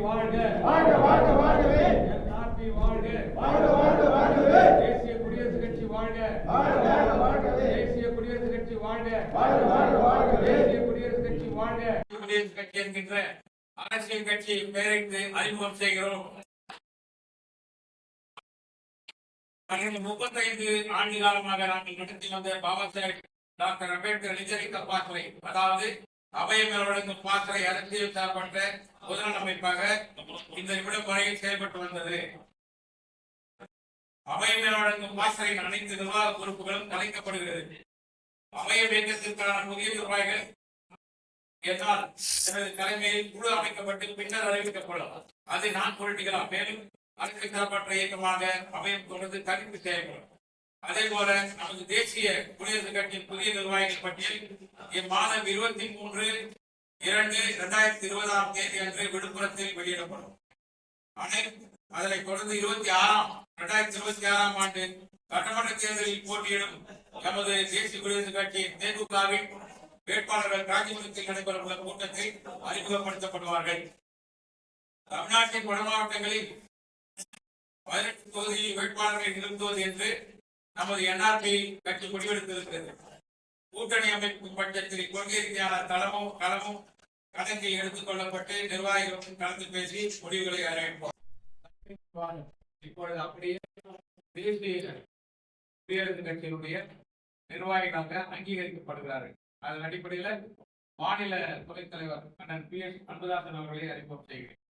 வாழ்க வாழ்க வாழ்க வாழ்கவே என்ஆர்பி வாழ்க வாழ்க வாழ்க வாழ்கவே தேசிய குடியரசு கட்சி வாழ்க வாழ்க வாழ்க வாழ்கவே தேசிய குடியரசு கட்சி வாழ்க வாழ்க வாழ்க வாழ்கவே தேசிய குடியரசு கட்சி வாழ்க குடியரசு கட்சி என்கின்ற அரசியல் கட்சி பெயரைத்து அறிமுகம் செய்கிறோம். 35 ஆண்டு காலமாக நாங்கள் நடத்தி வந்த பாபா சாஹேப் டாக்டர் அம்பேத்கர் நிஜரிக்க பாசறை, அதாவது அபயம் வழங்கும் பாசறை அரசியல் சார்பற்ற முதல் அமைப்பாக இந்த நிமிடம் வரையில் செயல்பட்டு வந்தது. அபயம் வழங்கும் பாசறையின் அனைத்து நிர்வாக பொறுப்புகளும் கலைக்கப்படுகிறது. அபயம் இயக்கத்திற்கான புதிய நிர்வாகிகள் என்றால் எனது தலைமையில் குழு அமைக்கப்பட்டு பின்னர் அறிவிக்கப்படும். அது நான் பொலிட்டிகளா, மேலும் அரசியல் சார்பற்ற இயக்கமாக அபயம் தொடர்ந்து தனித்து செயல்படும். அதே போல நமது தேசிய குடியரசு கட்சியின் புதிய நிர்வாகிகள் பட்டியல் இம்மாதம் 23/2/2020 அன்று விழுப்புரத்தில் வெளியிடப்படும். அதனைத் தொடர்ந்து 2026ஆம் ஆண்டு சட்டமன்ற தேர்தலில் போட்டியிடும் நமது தேசிய குடியரசு கட்சியின் தேமுகவின் வேட்பாளர்கள் காஞ்சிபுரத்தில் நடைபெறவுள்ள கூட்டத்தில் அறிமுகப்படுத்தப்படுவார்கள். தமிழ்நாட்டின் வட மாவட்டங்களில் 18 தொகுதியில் வேட்பாளர்களை நிறுத்துவது என்று நமது என்ஆர்பி கட்சி முடிவெடுத்திருக்கிறது. கூட்டணி அமைக்கும் பட்சத்தில் கொள்கை ரீதியான களமும் கணக்கில் எடுத்துக் கொள்ளப்பட்டு நிர்வாகிகளுடன் கலந்து பேசி முடிவுகளை அறிவிப்போம். இப்பொழுது அப்படியே தேசிய குடியரசு கட்சியினுடைய நிர்வாகிகளாக அங்கீகரிக்கப்படுகிறார்கள். அதன் அடிப்படையில் மாநில துணைத் தலைவர் அண்ணன் PS அன்புதாசன் அவர்களை அறிமுகம் செய்கிறேன்.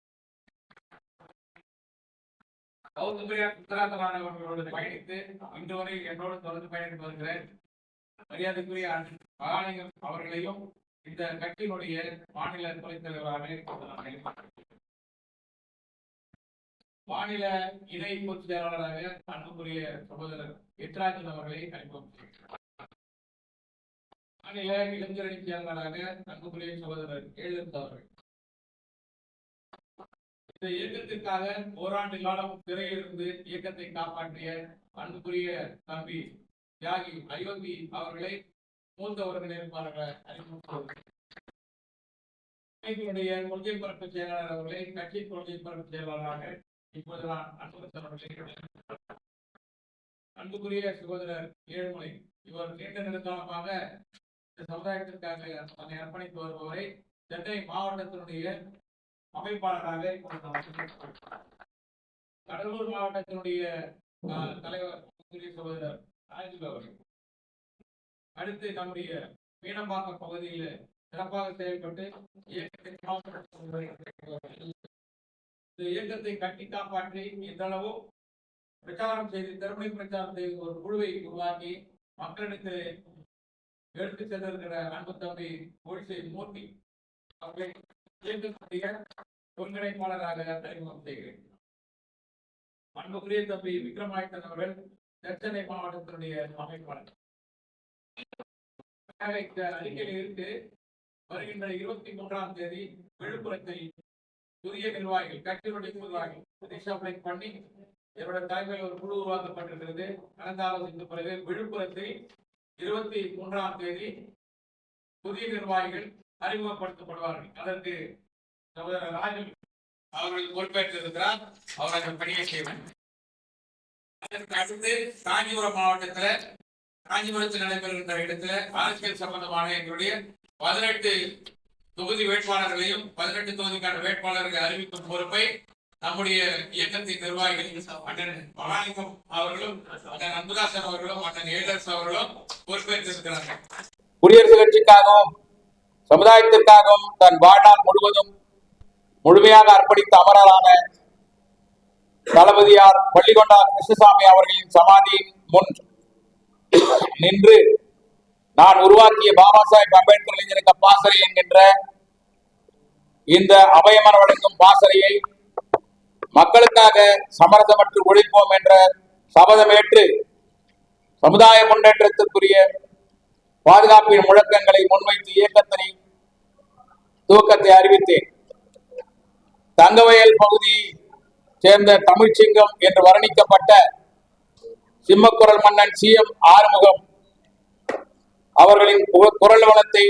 அவர்களோடு பயணித்து இன்று வரை என்னோடு தொடர்ந்து பயணித்து வருகிறேன். மரியாதைக்குரிய மகாலிங்கம் அவர்களையும் இந்த கட்சியினுடைய மாநில துணைத் தலைவராக மாநில இணை பொதுச் செயலாளராக அன்புக்குரிய சகோதரர் எட்ராஜன் அவர்களை அறிமுகம் செய்கிறார். மாநில இளைஞரணி செயலாளராக அன்புக்குரிய சகோதரர் எழுதன் அவர்கள். இந்த இயக்கத்திற்காக ஓராண்டு காலம் சிறையிலிருந்து இயக்கத்தை காப்பாற்றிய அன்புக்குரிய தம்பி தியாகி அயோத்தி அவர்களை மூத்த ஒருங்கிணைப்பாளராக அறிமுகம் கொள்கை பரப்பு செயலாளர் அவர்களை கட்சி கொள்கை பரப்பு செயலாளராக இப்போது நான் அன்புக்குரிய சகோதரர் ஏழுமலை, இவர் நீண்ட நெடுங்காலமாக சமுதாயத்திற்காக தன்னை அர்ப்பணித்து வருபவரை சென்னை மாவட்டத்தினுடைய அமைப்பாளராக கடலூர் மாவட்டத்தினுடைய தலைவர் சகோதரர் ராஜீவ் அவர்கள். அடுத்து நம்முடைய மீனம்பாக்கம் பகுதியில் சிறப்பாக செயல்பட்டு இந்த இயக்கத்தை கட்டி காப்பாற்றி இன்றளவு பிரச்சாரம் செய்து திறமை பிரச்சாரம் செய்து ஒரு குழுவை உருவாக்கி மக்களுக்கு எடுத்து சென்றிருக்கிற அன்பு தம்பி ஒழிசை மூர்த்தி அவர்களை இயக்கத்துடைய ஒருங்கிணைப்பாளராக அறிமுகம் செய்கிறேன். அன்புக்குரிய தம்பி விக்ரமாதித்தன் அவர்கள் தெற்சென்னை மாவட்டத்தினுடைய அமைப்பாளர். இந்த அறிக்கையில் இருந்து வருகின்ற 23ஆம் தேதி விழுப்புரத்தில் புதிய நிர்வாகிகள் கட்சியினுடைய நிர்வாகிகள் பண்ணி என்னுடைய தலைமையில் ஒரு குழு உருவாக்கப்பட்டிருக்கிறது. கலந்து ஆலோசித்த பிறகு விழுப்புரத்தில் 23ஆம் தேதி புதிய நிர்வாகிகள் அறிமுகப்படுத்தப்படுவார்கள். அதற்கு சகோதரர் ராஜன் அவர்கள் பொறுப்பேற்றிருக்கிறார். அவர் அந்த பணியை செய்வார். அதற்கு அடுத்து காஞ்சிபுரம் காஞ்சிபுரத்தில் நடைபெறுகின்ற இடத்துல அரசியல் சம்பந்தமான எங்களுடைய 18 தொகுதி வேட்பாளர்களையும் 18 தொகுதிக்கான வேட்பாளர்களை அறிவிக்கும் பொறுப்பை நம்முடைய இயக்கத்தின் நிர்வாகிகள் அண்ணன் மகாலிங்கம் அவர்களும் அண்ணன் அன்புதாசன் அவர்களும் அண்ணன் ஏழரசு அவர்களும் பொறுப்பேற்றிருக்கிறார்கள். குடியரசு கட்சிக்காகவும் சமுதாயத்திற்காகவும் தன் வாழ்நாள் முழுவதும் முழுமையாக அர்ப்பணித்த அமரரான தளபதியார் பள்ளிகொண்டா கிருஷ்ணசாமி அவர்களின் சமாதியின் முன் நின்று நான் உருவாக்கிய பாபா சாஹேப் அம்பேத்கர் இளைஞருக்கு பாசறை என்கின்ற இந்த அபயமன வழங்கும் பாசறையை மக்களுக்காக சமரசமற்று ஒழிப்போம் என்ற சபதமேற்று சமுதாய முன்னேற்றத்திற்குரிய பாதுகாப்பின் முழக்கங்களை முன்வைத்து இயக்கத்தினை துவக்கத்தை அறிவித்தேன். தங்கவயல் பகுதி சேர்ந்த தமிழ்ச்சிங்கம் என்று வர்ணிக்கப்பட்ட சிம்மக்குரல் மன்னன் CM ஆறுமுகம் அவர்களின் குரல் வளத்தை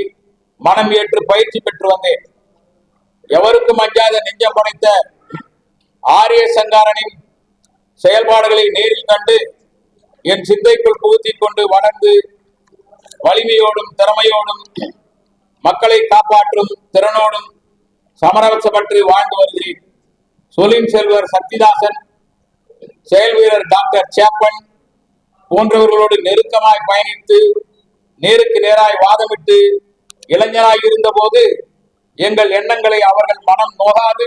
மனம் ஏற்று பயிற்சி பெற்று வந்தேன். எவருக்கும் அஞ்சாத நெஞ்சம் படைத்த ஆரிய சங்காரனின் செயல்பாடுகளை நேரில் கண்டு என் சிந்தைக்குள் புகுத்திக் கொண்டு வளர்ந்து வலிமையோடும் திறமையோடும் மக்களை காப்பாற்றும் திறனோடும் சமரசப்பட்டு வாழ்ந்து வருகிறேன். சொலின் செல்வர் சக்திதாசன், செயல் வீரர் டாக்டர் சேப்பன் போன்றவர்களோடு நெருக்கமாய் பயணித்து நேருக்கு நேராய் வாதமிட்டு இளைஞராய் இருந்தபோது எங்கள் எண்ணங்களை அவர்கள் மனம் நோகாது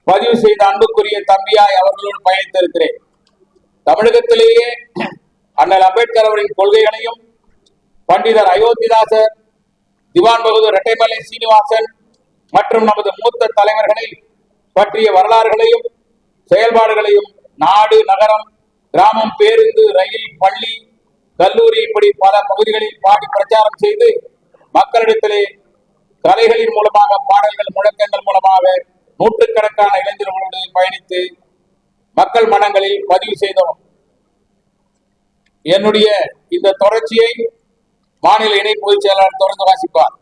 பதிவு செய்த அன்புக்குரிய தம்பியாய் அவர்களோடு பயணித்திருக்கிறேன். தமிழகத்திலேயே அண்ணல் அம்பேத்கர் அவரின் கொள்கைகளையும் பண்டிதர் அயோத்திதாசர், திவான் பகதூர் ரெட்டைமலை சீனிவாசன் மற்றும் நமது மூத்த தலைவர்களை பற்றிய வரலாறுகளையும் செயல்பாடுகளையும் நாடு, நகரம், கிராமம், பேருந்து, ரயில், பள்ளி, கல்லூரி இப்படி பல பகுதிகளில் பாடி பிரச்சாரம் செய்து மக்களிடத்திலே கலைகளின் மூலமாக, பாடல்கள், முழக்கங்கள் மூலமாக நூற்றுக்கணக்கான இளைஞர்களோடு பயணித்து மக்கள் மனங்களில் பதிவு செய்தோம். என்னுடைய இந்த தொடர்ச்சியை மாநில இணை பொதுச் செயலாளர் தொடர்ந்து வாசிப்பார்.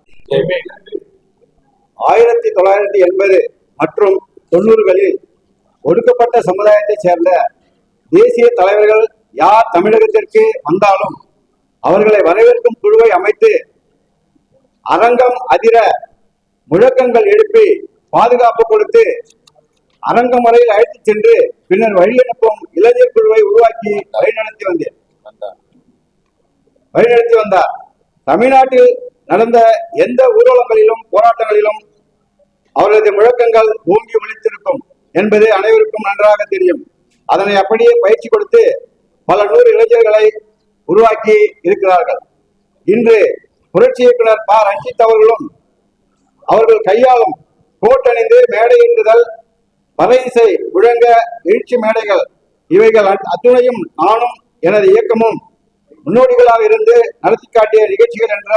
1980 மற்றும் 90களில் ஒடுக்கப்பட்ட சமுதாயத்தைச் சேர்ந்த தேசிய தலைவர்கள் யார் தமிழகத்திற்கு வந்தாலும் அவர்களை வரவேற்கும் குழுவை அமைத்து அரங்கம் அதிர முழக்கங்கள் எழுப்பி பாதுகாப்பு கொடுத்து அரங்கம் வரையில் அழைத்துச் சென்று பின்னர் வழியனுப்பும் இளைஞர் குழுவை உருவாக்கி வழிநடத்தி வந்தார். தமிழ்நாட்டில் நடந்த எந்த ஊர்வலங்களிலும் போராட்டங்களிலும் அவரது முழக்கங்கள் ஓங்கி ஒலித்திருக்கும் என்பது அனைவருக்கும் நன்றாக தெரியும். அதனை அப்படியே பயிற்சி கொடுத்து பல நூறு இளைஞர்களை உருவாக்கி இருக்கிறார்கள். இன்று புரட்சி இயக்குனர் ப. ரஞ்சித் அவர்களும் அவர்கள் கையாளும் கோட் அணிந்து மேடை ஏற்றுதல், பறை இசை முழங்க எழுச்சி மேடைகள், இவைகள் அத்துணையும் நானும் எனது இயக்கமும் முன்னோடிகளாக இருந்து நடத்தி காட்டிய நிகழ்ச்சிகள் என்ற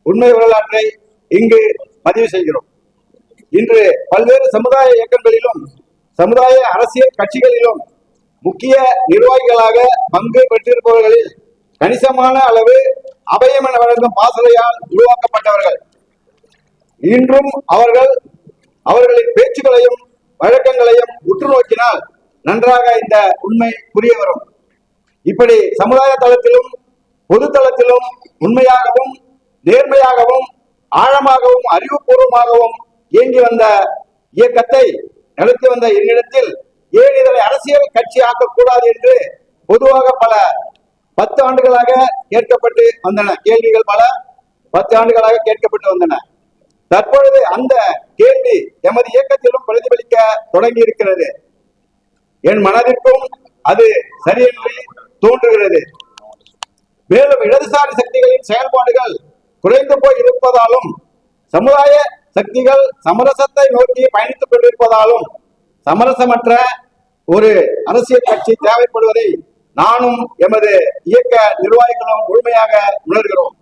உண்மை வரலாற்றை இங்கு பதிவு செய்கிறோம். இன்று பல்வேறு சமுதாய இயக்கங்களிலும் சமுதாய அரசியல் கட்சிகளிலும் முக்கிய நிர்வாகிகளாக பங்கு பெற்றிருப்பவர்களில் கணிசமான அளவு அபயம் என வழங்கும் பாசறையால் உருவாக்கப்பட்டவர்கள். இன்றும் அவர்களின் பேச்சுகளையும் வழக்கங்களையும் உற்று நோக்கினால் நன்றாக இந்த உண்மை புரிய வரும். இப்படி சமுதாய தளத்திலும் பொது தளத்திலும் உண்மையாகவும் நேர்மையாகவும் ஆழமாகவும் அறிவுபூர்வமாகவும் இயங்கி வந்த இயக்கத்தை நடத்தி வந்த என்னிடத்தில் ஏன் இதனை அரசியல் கட்சி ஆக்கக்கூடாது என்று பொதுவாக பல 10 ஆண்டுகளாக கேட்கப்பட்டு வந்தன. கேள்விகள் பல 10 ஆண்டுகளாக கேட்கப்பட்டு வந்தன. தற்பொழுது அந்த கேள்வி எமது இயக்கத்திலும் பிரதிபலிக்க தொடங்கி இருக்கிறது. என் மனதிற்கும் அது சரியென்று தோன்றுகிறது. மேலும் இடதுசாரி சக்திகளின் செயல்பாடுகள் குறைந்து போய் இருப்பதாலும் சமுதாய சக்திகள் சமரசத்தை நோக்கி பயணித்துக் கொண்டிருப்பதாலும் சமரசமற்ற ஒரு அரசியல் கட்சி தேவைப்படுவதை நானும் எமது இயக்க நிர்வாகிகளும் முழுமையாக உணர்கிறோம்.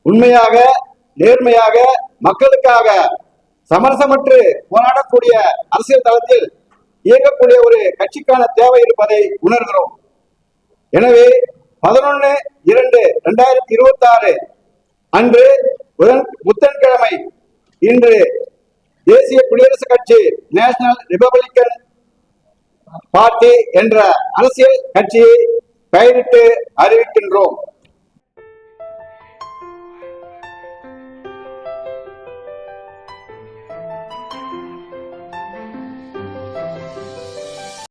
உண்மையாக நேர்மையாக மக்களுக்காக சமரசமற்று போராடக்கூடிய அரசியல் தளத்தில் இயங்கக்கூடிய ஒரு கட்சிக்கான தேவை இருப்பதை உணர்கிறோம். எனவே 11/2/2026 அன்று புதன்கிழமை இன்று தேசிய குடியரசுக் கட்சி நேஷனல் ரிபப்ளிகன் பார்ட்டி என்ற அரசியல் கட்சியை பெயரிட்டு அறிவிக்கின்றோம்.